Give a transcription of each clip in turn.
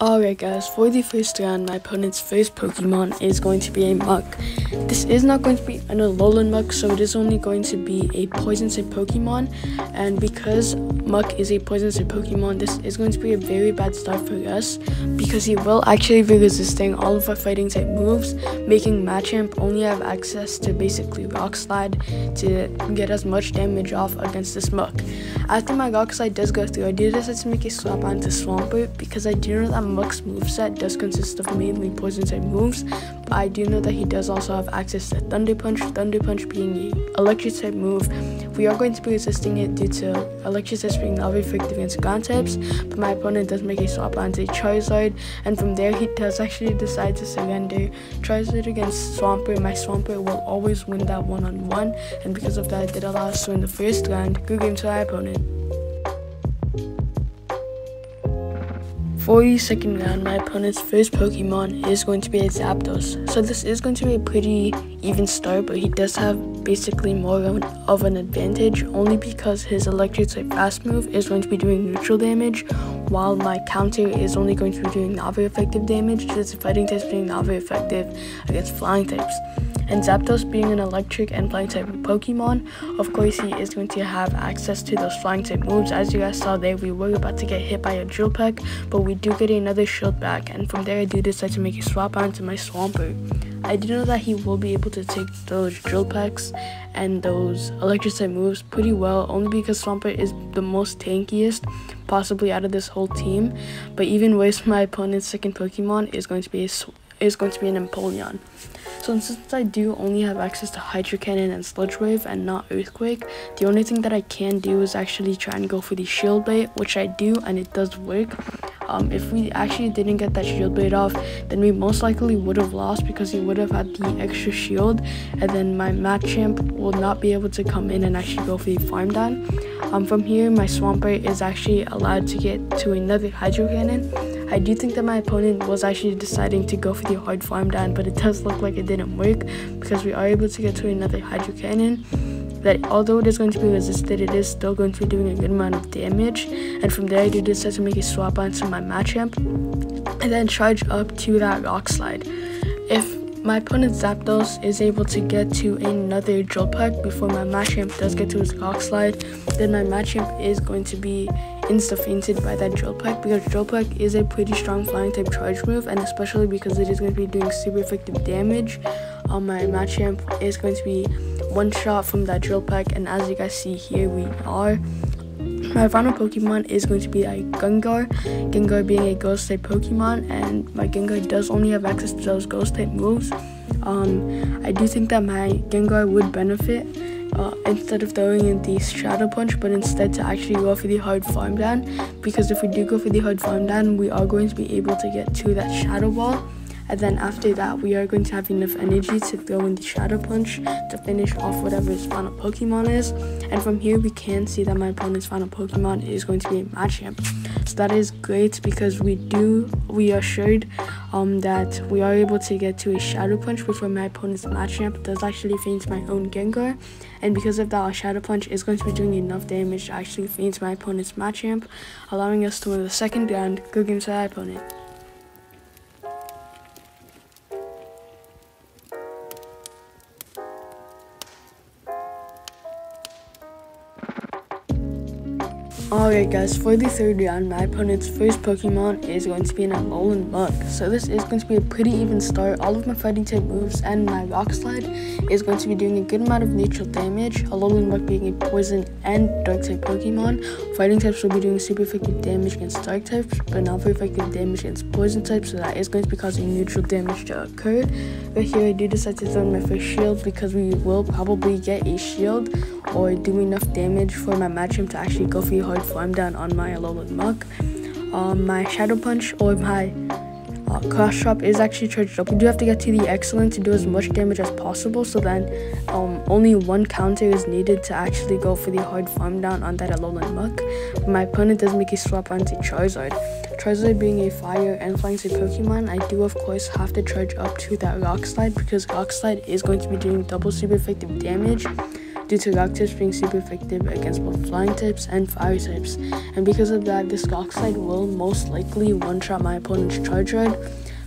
Alright guys, for the first round, my opponent's first Pokemon is going to be a Muk. This is not going to be an Alolan Muk, so it is only going to be a Poison type Pokemon. And because Muk is a Poison type Pokemon, this is going to be a very bad start for us, because he will actually be resisting all of our fighting type moves, making Machamp only have access to basically Rock Slide to get as much damage off against this Muk. After my Rock Slide does go through, I do decide to make a swap onto Swampert, because I do know that Muk's moveset does consist of mainly Poison type moves, but I do know that he does also have access to Thunder Punch being a Electric type move. We are going to be resisting it due to Electric types being not very effective against ground types, but my opponent does make a swap onto Charizard, and from there he does actually decide to surrender. Charizard against Swampert, my Swampert will always win that one-on-one, and because of that, it did allow us to win the first round. Good game to my opponent. For the second round, my opponent's first Pokemon is going to be a Zapdos. So this is going to be a pretty even start, but he does have basically more of an advantage, only because his Electric type fast move is going to be doing neutral damage, while my counter is only going to be doing not very effective damage due to fighting types being not very effective against flying types. And Zapdos being an Electric and Flying type Pokemon, of course he is going to have access to those Flying type moves. As you guys saw there, we were about to get hit by a Drill Peck, but we do get another Shield back, and from there I do decide to make a swap onto my Swampert. I do know that he will be able to take those Drill Pecks and those Electric type moves pretty well, only because Swampert is the most tankiest possibly out of this whole team. But even worse, my opponent's second Pokemon is going to be an Empoleon. So since I do only have access to Hydro Cannon and Sludge Wave and not Earthquake, the only thing that I can do is actually try and go for the Shield Bait, which I do, and it does work. If we actually didn't get that Shield Bait off, then we most likely would have lost, because he would have had the extra shield, and then my Machamp will not be able to come in and actually go for the Farm Down. From here, my Swampert is actually allowed to get to another Hydro Cannon. I do think that my opponent was actually deciding to go for the hard Farm Down, but it does look like it didn't work, because we are able to get to another Hydro Cannon that, although it is going to be resisted, it is still going to be doing a good amount of damage. And from there I do decide to make a swap onto my Machamp and then charge up to that Rock Slide. If my opponent Zapdos is able to get to another Drill Peck before my Machamp does get to his Rock Slide, then my Machamp is going to be insta-fainted by that Drill Peck, because Drill Peck is a pretty strong flying type charge move, and especially because it is going to be doing super effective damage, my Machamp is going to be one shot from that Drill Peck. And as you guys see here, we are. My final Pokemon is going to be a Gengar. Gengar being a Ghost type Pokemon, and my Gengar does only have access to those Ghost type moves. I do think that my Gengar would benefit instead of throwing in the Shadow Punch, but instead to actually go for the hard Farm Down, because if we do go for the hard Farm Down, we are going to be able to get to that Shadow Ball. And then after that, we are going to have enough energy to throw in the Shadow Punch to finish off whatever his final Pokemon is. And from here, we can see that my opponent's final Pokemon is going to be a Machamp. So that is great, because we are assured that we are able to get to a Shadow Punch before my opponent's Machamp does actually faint my own Gengar. And because of that, our Shadow Punch is going to be doing enough damage to actually faint my opponent's Machamp, allowing us to win the second round. Good game to my opponent. Alright guys, for the third round, my opponent's first Pokemon is going to be an Alolan Muk. So this is going to be a pretty even start. All of my fighting type moves and my Rock Slide is going to be doing a good amount of neutral damage. Alolan Muk being a Poison and Dark type Pokemon, fighting types will be doing super effective damage against Dark types, but not very effective damage against Poison types, so that is going to be causing neutral damage to occur. But here I do decide to throw in my first shield, because we will probably get a shield or do enough damage for my Machamp to actually go for the hard Farm Down on my Alolan Muk. My Shadow Punch or my Cross Chop is actually charged up. We do have to get to the Excellent to do as much damage as possible, so then only one counter is needed to actually go for the hard Farm Down on that Alolan Muk. My opponent does make a swap onto Charizard. Charizard being a Fire and Flying type Pokemon, I do of course have to charge up to that Rock Slide, because Rock Slide is going to be doing double super effective damage. due to rock types being super effective against both flying types and fire types. And because of that, this rock slide will most likely one-shot my opponent's Charizard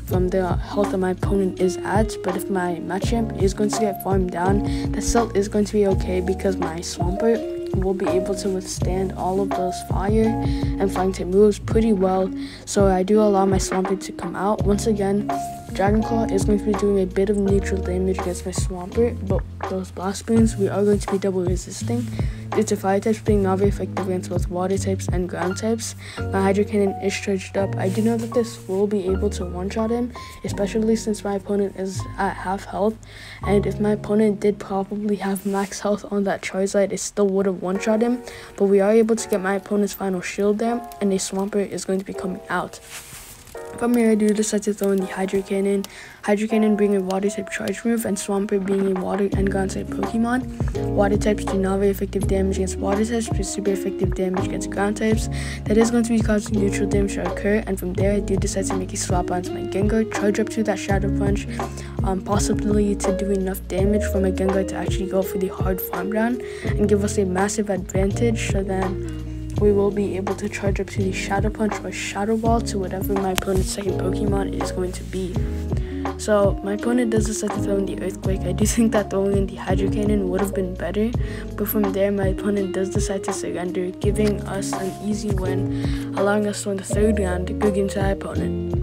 from the health that my opponent is at. But if my Machamp is going to get farmed down, that still is going to be okay because my Swampert will be able to withstand all of those fire and flying type moves pretty well. So I do allow my Swampert to come out. Once again, Dragon Claw is going to be doing a bit of neutral damage against my Swampert, but those Blast Beams we are going to be double resisting due to fire types being not very effective against both water types and ground types. My Hydro Cannon is charged up. I do know that this will be able to one-shot him, especially since my opponent is at half health, and if my opponent did probably have max health on that Charizard, it still would have one-shot him, but we are able to get my opponent's final shield there, and a Swampert is going to be coming out. From here, I do decide to throw in the Hydro Cannon. Hydro Cannon being a water type charge move, and Swampert being a water and ground type Pokemon. Water types do not very effective damage against water types, but super effective damage against ground types. That is going to be causing neutral damage to occur, and from there, I do decide to make a swap onto my Gengar, charge up to that Shadow Punch, possibly to do enough damage for my Gengar to actually go for the hard farm down and give us a massive advantage. So then we will be able to charge up to the Shadow Punch or Shadow Ball to whatever my opponent's second Pokemon is going to be. So my opponent does decide to throw in the Earthquake. I do think that throwing in the Hydro Cannon would have been better, but from there my opponent does decide to surrender, giving us an easy win, allowing us to win the third round. Good game to our opponent.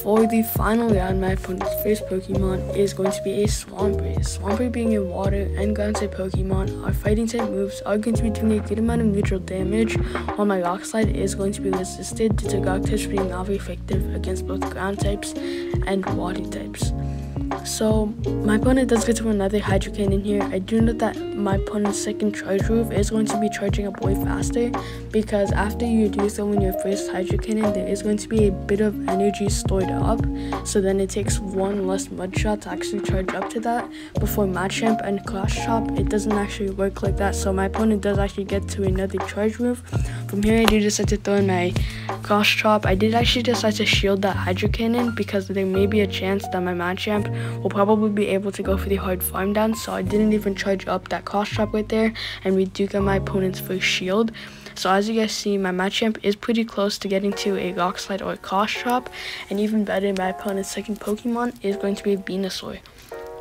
For the final round, my opponent's first Pokemon is going to be a Swampert. Swampert being a water and ground type Pokemon, our fighting type moves are going to be doing a good amount of neutral damage, while my Rock Slide is going to be resisted due to rock types being not very effective against both ground types and water types. So my opponent does get to another Hydro Cannon here. I do know that my opponent's second charge move is going to be charging up way faster, because after you do throw in your first Hydro Cannon, there is going to be a bit of energy stored up, so then it takes one less mud shot to actually charge up to that. Before Machamp and Cross Chop, it doesn't actually work like that, so my opponent does actually get to another charge move. From here, I do decide to throw in my Cross Chop. I did actually decide to shield that Hydro Cannon because there may be a chance that my Machamp will probably be able to go for the hard farm down, so I didn't even charge up that Cross Chop right there, and we do get my opponent's first shield. So as you guys see, my Machamp is pretty close to getting to a Rock Slide or a Cross Chop, and even better, my opponent's second Pokemon is going to be a Venusaur.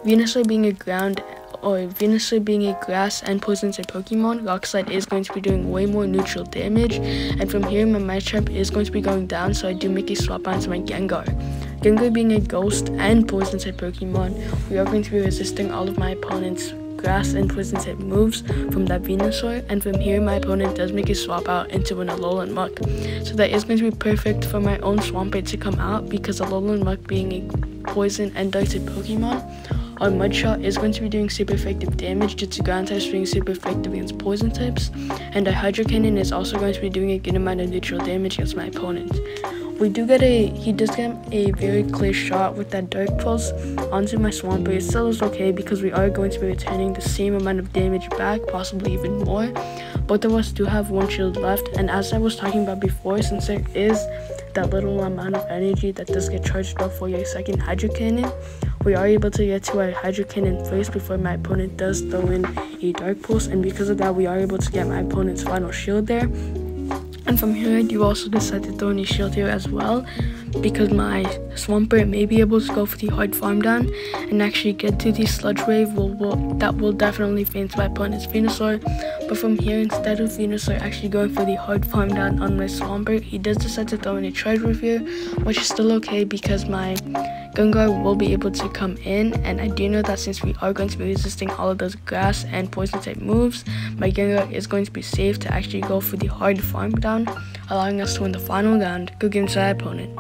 Venusaur being a ground or Venusaur being a grass and poison type Pokemon, Rock Slide is going to be doing way more neutral damage, and from here my Machamp is going to be going down, so I do make a swap onto my Gengar. Gengar being a ghost and poison type Pokemon, we are going to be resisting all of my opponent's grass and poison type moves from that Venusaur, and from here my opponent does make a swap out into an Alolan Muck. So that is going to be perfect for my own Swampert to come out, because Alolan Muck being a poison and dark type Pokemon, our Mudshot is going to be doing super effective damage due to ground types being super effective against poison types, and our Hydro Cannon is also going to be doing a good amount of neutral damage against my opponent. He does get a very clear shot with that Dark Pulse onto my Swampert. It still is okay because we are going to be returning the same amount of damage back, possibly even more. Both of us do have one shield left, and as I was talking about before, since there is that little amount of energy that does get charged up for your second Hydro Cannon, we are able to get to our Hydro Cannon first before my opponent does throw in a Dark Pulse, and because of that we are able to get my opponent's final shield there. And from here, I do also decide to throw in a shield here as well, because my Swampert may be able to go for the hard farm down and actually get to the Sludge Wave that will definitely faint my opponent's Venusaur. But from here, instead of Venusaur actually going for the hard farm down on my Swampert, he does decide to throw in a Charge Move here, which is still okay because my Gengar will be able to come in, and I do know that since we are going to be resisting all of those grass and poison type moves, my Gengar is going to be safe to actually go for the hard farm down, allowing us to win the final round. Good game to our opponent.